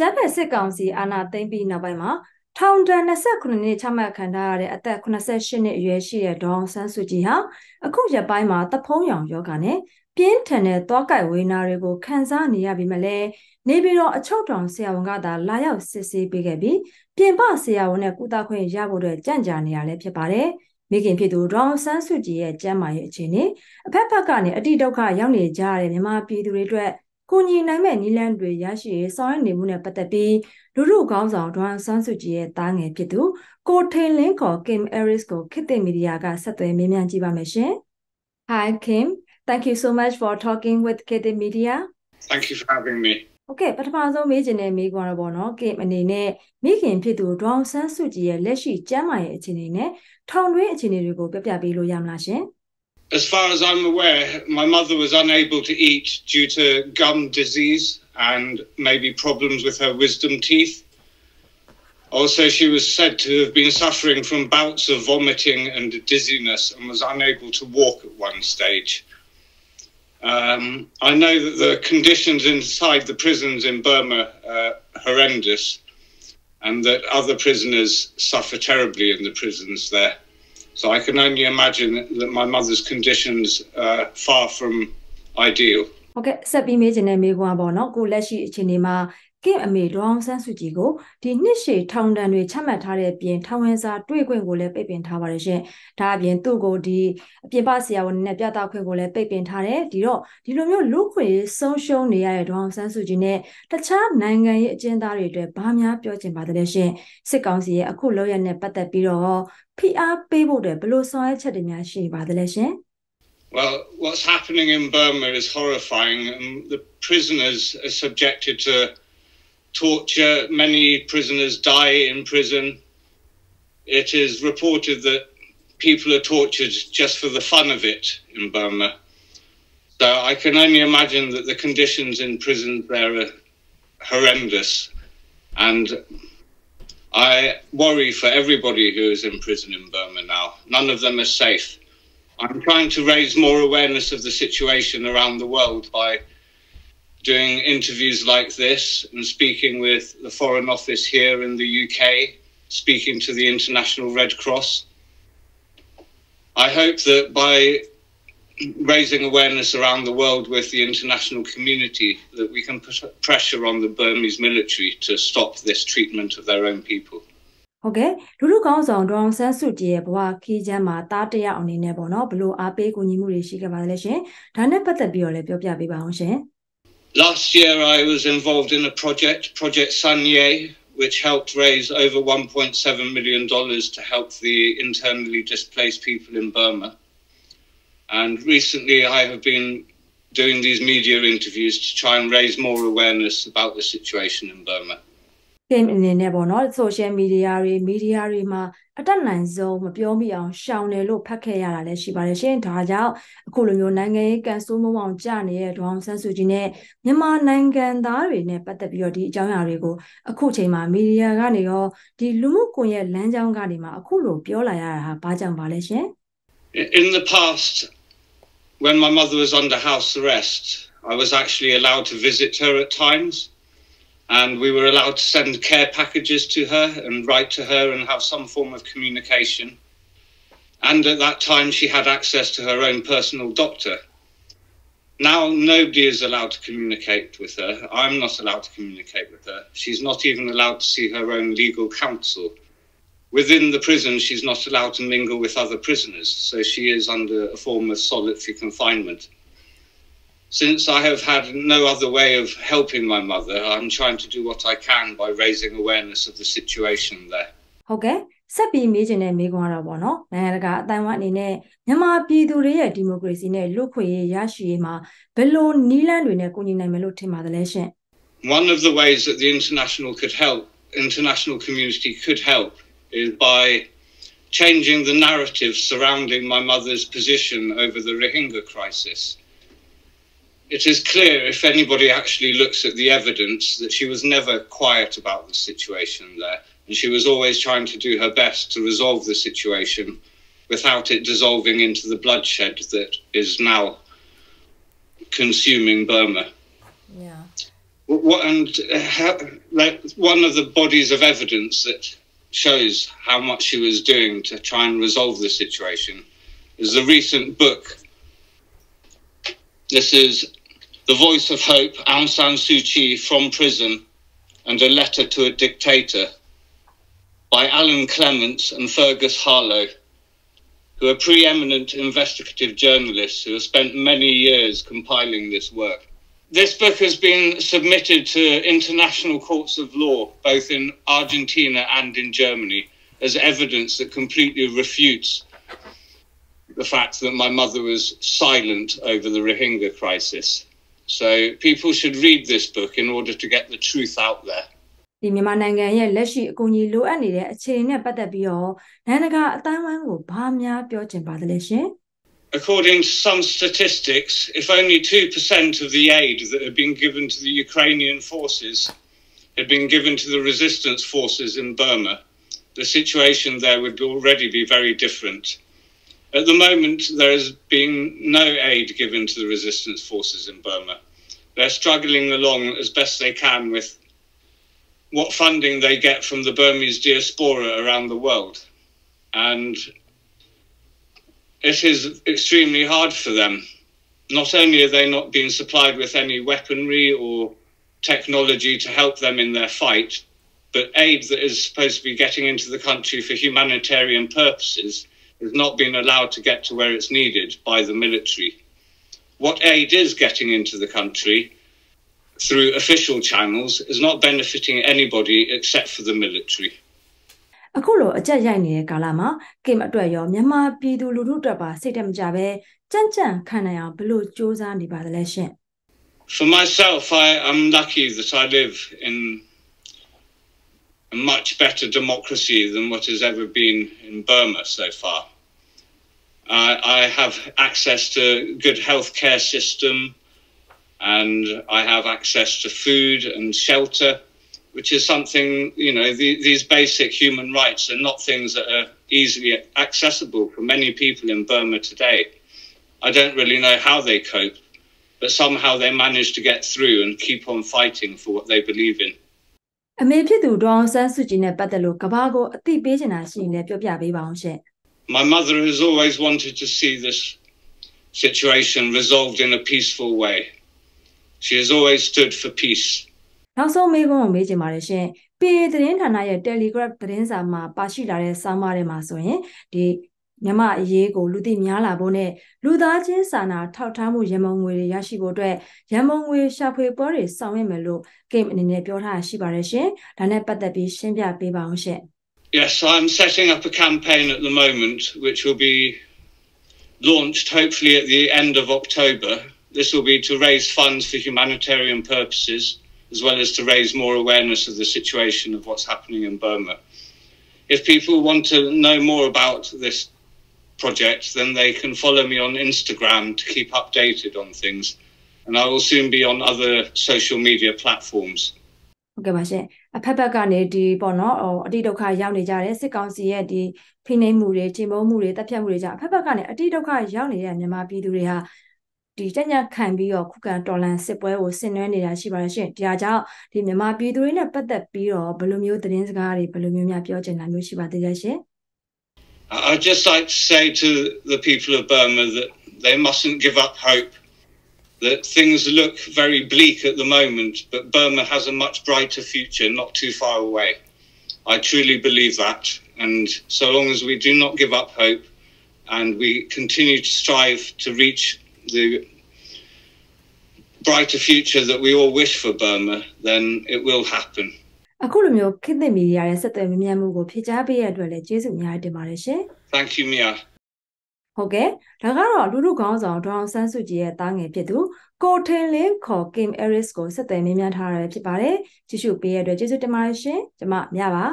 Japan စစ်ကောင်စီအာဏာသိမ်းပြီးနောက်ပိုင်းမှာထောင်ဒဏ်29နှစ်ချမှတ်ခံထားရတဲ့အသက်88နှစ်အရွယ်ရှိတဲ့ဒေါအောင်ဆန်းစုကြည်ဟာအခုရက်ပိုင်းမှာတဖုံးရောင်ယောဂနဲ့ပြင်းထန်တဲ့သွားကိုက်ဝေဒနာတွေကိုခံစားနေရပြီးမှလည်းနေပြည်တော်အချုပ်တော်ဆရာဝန်ကသာလာရောက်စစ်ဆေးပေးခဲ့ပြီးပြင်ပဆရာဝန်နဲ့ကုသခွင့်ရဖို့အတွက်ကြန့်ကြာနေရလဲဖြစ်ပါတယ်မိခင်ဖြစ်သူဒေါအောင်ဆန်းစုကြည်ရဲ့ကျန်းမာရေးအခြေအနေအဖက်ဖက်ကနေအတိဒုက္ခရောက်နေကြရတဲ့မြန်မာပြည်သူတွေအတွက်ကိုညီနိုင်မဲ့နီလန်းတွေရရှိရေးဆောင်ရွက်နေမှုနဲ့ပတ်သက်ပြီးလူထုခေါင်းဆောင်ဒေါအောင်ဆန်းစုကြည်ရဲ့သားငယ်ဖြစ်သူကိုထိန်လင်းခေါ် Kim Aris ကိုခေတ်သစ်မီဒီယာကဆက်သွယ်မေးမြန်းကြည့်ပါမယ်ရှင် Hi Kim, thank you so much for talking with Khit Media. Thank you for having me. Okay, ပထမဆုံးမေးချင်တဲ့မေးခွန်းတော့ပေါ့နော် Kim အနေနဲ့မိခင်ဖြစ်သူဒေါအောင်ဆန်းစုကြည်ရဲ့လက်ရှိကျန်းမာရေးအခြေအနေနဲ့ထောင်တွင်းအခြေအနေတွေကိုပြောပြပေးလို့ရမလားရှင် As far as I'm aware, my mother was unable to eat due to gum disease and maybe problems with her wisdom teeth. Also, she was said to have been suffering from bouts of vomiting and dizziness and was unable to walk at one stage. I know that the conditions inside the prisons in Burma are horrendous and that other prisoners suffer terribly in the prisons there. So I can only imagine that my mother's conditions are far from ideal. Okay, ဆက်ပြီးမေးချင်တဲ့မေးခွန်းပေါ့နော်ကိုလက်ရှိအခြေအနေမှာကင့်အမေဒေါအောင်ဆန်းစုကြည်ကိုဒီနှစ်ရှည်ထောင်ဒဏ်တွေချမှတ်ထားတဲ့ပြင်ထောင်ဝင်စာတွေ့ခွင့်ကိုလည်းပိတ်ပင်ထားပါတယ်ရှင်ဒါအပြင်သူ့ကိုဒီအပြင်ပဆရာဝန်နဲ့ပြသခွင့်ကိုလည်းပိတ်ပင်ထားတယ်ဒီတော့ဒီလိုမျိုးလူခွင့်ဆုံးရှုံးနေရတဲ့ဒေါအောင်ဆန်းစုကြည်နဲ့တခြားနိုင်ငံရေးအကျဉ်းသားတွေအတွက်ဘာများပြောချင်ပါသလဲရှင်စစ်ကောင်စီရဲ့အခုလောက်ရနဲ့ပတ်သက်ပြီးတော့ဖိအားပေးဖို့အတွက်ဘယ်လိုဆောင်ရွက်ချက်တွေများရှိပါသလဲရှင် Well, what's happening in Burma is horrifying. The prisoners are subjected to torture. Many prisoners die in prison. It is reported that people are tortured just for the fun of it in Burma. So I can only imagine that the conditions in prison there are horrendous. And I worry for everybody who is in prison in Burma now. None of them are safe. I'm trying to raise more awareness of the situation around the world by doing interviews like this and speaking with the Foreign Office here in the UK, speaking to the International Red Cross. I hope that by raising awareness around the world with the international community that we can put pressure on the Burmese military to stop this treatment of their own people. Okay, လူလူကောင်းဆောင်ဒေါအောင်ဆန်းစုကြည်ရဲ့ဘဝခီးချမ်းမှာတားတရအောင်နေနဲ့ပေါ့နော်ဘလို့အားပေးကူညီမှုတွေရှိခဲ့ပါလဲရှင်ဒါနဲ့ပတ်သက်ပြီးတော့လည်းပြောပြပေးပါအောင်ရှင် Last year I was involved in a project Sanye which helped raise over $1.7 million to help the internally displaced people in Burma. And recently I have been doing these media interviews to try and raise more awareness about the situation in Burma. ကင်အနေနဲ့ပေါ့နော် social media တွေ media တွေမှာအတက်နိုင်ဆုံးမပြောမိအောင်ရှောင်တယ်လို့ဖတ်ခဲ့ရတာလည်းရှိပါတယ်ရှင်ဒါကြောင့်အခုလိုမျိုးနိုင်ငံရေးကန်ဆိုးမုံအောင်ကြာနေတဲ့ဒေါအောင်ဆန်းစုကြည်နဲ့မြန်မာနိုင်ငံသားတွေနဲ့ပတ်သက်ပြီးတော့ဒီအကြောင်းအရာတွေကိုအခုချိန်မှာ media ကနေရောဒီလူမှုကွန်ရက်လမ်းကြောင်းကနေမှာအခုလိုပြောလာရတာဟာဘာကြောင့်ပါလဲရှင် In the past when my mother was under house arrest I was actually allowed to visit her at times and we were allowed to send care packages to her and write to her and have some form of communication. And at that time, she had access to her own personal doctor. Now, nobody is allowed to communicate with her. I'm not allowed to communicate with her. She's not even allowed to see her own legal counsel. Within the prison, she's not allowed to mingle with other prisoners, so she is under a form of solitary confinement. Since I have had no other way of helping my mother, I'm trying to do what I can by raising awareness of the situation there. Okay. ဆက်ပြီးမေးချင်တဲ့မေးခွန်းတော့ပေါ့နော်နိုင်ငံတကာအတိုင်းအဝိုင်းအနေနဲ့မြန်မာပြည်သူတွေရဲ့ဒီမိုကရေစီနဲ့လူ့ခွင့်ရေးရရှိရေးမှာဘယ်လိုနည်းလမ်းတွေနဲ့ကူညီနိုင်မယ်လို့ထင်ပါသလဲရှင် One of the ways that the international community could help is by changing the narrative surrounding my mother's position over the Rohingya crisis. It is clear, if anybody actually looks at the evidence, that she was never quiet about the situation there. And she was always trying to do her best to resolve the situation without it dissolving into the bloodshed that is now consuming Burma. Yeah. one of the bodies of evidence that shows how much she was doing to try and resolve the situation is the recent book. This is The Voice of Hope, Aung San Suu Kyi from Prison and a Letter to a Dictator by Alan Clements and Fergus Harlow, who are preeminent investigative journalists who have spent many years compiling this work. This book has been submitted to international courts of law, both in Argentina and in Germany, as evidence that completely refutes the fact that my mother was silent over the Rohingya crisis. So people should read this book in order to get the truth out there. ဒီမြန်မာနိုင်ငံရဲ့လက်ရှိအကူအညီလိုအပ်နေတဲ့အခြေအနေနဲ့ပတ်သက်ပြီးတော့နိုင်ငံတကာအတိုင်းအဝိုင်းကိုဘာများပြောချင်ပါသလဲရှင် According to some statistics, if only 2% of the aid that had been given to the Ukrainian forces had been given to the resistance forces in Burma, the situation there would already be very different. At the moment, there has been no aid given to the resistance forces in Burma. They're struggling along as best they can with what funding they get from the Burmese diaspora around the world. And it is extremely hard for them. Not only are they not being supplied with any weaponry or technology to help them in their fight, but aid that is supposed to be getting into the country for humanitarian purposes is not being allowed to get to where it's needed by the military. What aid is getting into the country through official channels is not benefiting anybody except for the military. အခုလိုအကြက်ရိုက်နေတဲ့ကာလမှာကိမ်အတွက်ရောမြန်မာပြည်သူလူထုအတွက်ပါစိတ်တမကြပဲကြံ့ကြံ့ခံနိုင်အောင်ဘယ်လိုစ조사နေပါသလဲရှင် For myself, I am lucky that I live in a much better democracy than what has ever been in Burma so far. I have access to a good healthcare system, and I have access to food and shelter, which is something, you know, these basic human rights are not things that are easily accessible for many people in Burma today. I don't really know how they cope, but somehow they manage to get through and keep on fighting for what they believe in. အမေဖြစ်သူဒေါအောင်ဆန်းစုကြည်နဲ့ပတ်သက်လို့ကဘာကိုအသိပေးချင်တာရှိရင်လည်းပြောပြပေးပါအောင်ရှင် My mother has always wanted to see this situation resolved in a peaceful way. She has always stood for peace. နောက်ဆုံးမေးခွန်းကိုမေးချင်ပါတယ်ရှင် PA သတင်းဌာနရဲ့ Telegraph သတင်းစာမှာပါရှိလာတဲ့ဆောင်းပါးထဲမှာဆိုရင်ဒီမြန်မာအရေးကိုလူသိများလာဖို့နဲ့လူသားချင်းစာနာထောက်ထားမှုရန်ပုံငွေတွေရရှိဖို့အတွက်ရန်ပုံငွေရှာဖွေပွဲတွေဆောင်ရွက်မယ်လို့ကိမ်အနေနဲ့ပြောထားရှိပါတယ်ရှင်ဒါနဲ့ပတ်သက်ပြီးရှင်းပြပေးပါအောင်ရှင် Yes, I'm setting up a campaign at the moment which will be launched hopefully at the end of October. This will be to raise funds for humanitarian purposes as well as to raise more awareness of the situation of what's happening in Burma. If people want to know more about this project, then they can follow me on Instagram to keep updated on things. And I will soon be on other social media platforms. ဟုတ်ကဲ့ပါရှင်အဖက်ဖက်ကနေဒီပေါ့နော်အတိဒုက္ခရောက်နေကြတဲ့စစ်ကောင်စီရဲ့ဒီဖိနှိပ်မှုတွေချိန်မုံမှုတွေတပ်ဖြတ်မှုတွေကြောင့်အဖက်ဖက်ကနေအတိဒုက္ခရောက်နေတဲ့မြန်မာပြည်သူတွေဟာဒီကြညခံပြီးတော့ခုခံတော်လှန်စစ်ပွဲကိုဆင်နွှဲနေတာရှိပါတယ်ရှင်ဒါကြောင့်ဒီမြန်မာပြည်သူတွေနဲ့ပတ်သက်ပြီးတော့ဘယ်လိုမျိုးသတင်းစကားတွေဘယ်လိုမျိုးများပြောချင်တာမျိုးရှိပါသေးလဲရှင် I'd just like to say to the people of Burma that they mustn't give up hope. That things look very bleak at the moment, but Burma has a much brighter future not too far away. I truly believe that. And so long as we do not give up hope and we continue to strive to reach the brighter future that we all wish for Burma, then it will happen. အခုလိုမျိုးခေတ်သစ်မီဒီယာရဲ့ဆက်သွယ်မြင်မြန်မှုကိုဖြည့်ချပေးရတဲ့အတွက်လည်းကျေးဇူးအများကြီးတင်ပါတယ်ရှင် Thank you, Mia. ဟုတ်ကဲ့ဒါကတော့လူထုခေါင်းဆောင်ဒေါအောင်ဆန်းစုကြည်ရဲ့တားငယ်ဖြစ်သူကိုထင်လင်းခေါ် Kim Aris ကိုဆက်သွယ်မြင်မြန်ထားရဖြစ်ပါတယ်ကြည့်ရှုပေးရတဲ့အတွက်ကျေးဇူးတင်ပါတယ်ရှင်ကျွန်မမြပါ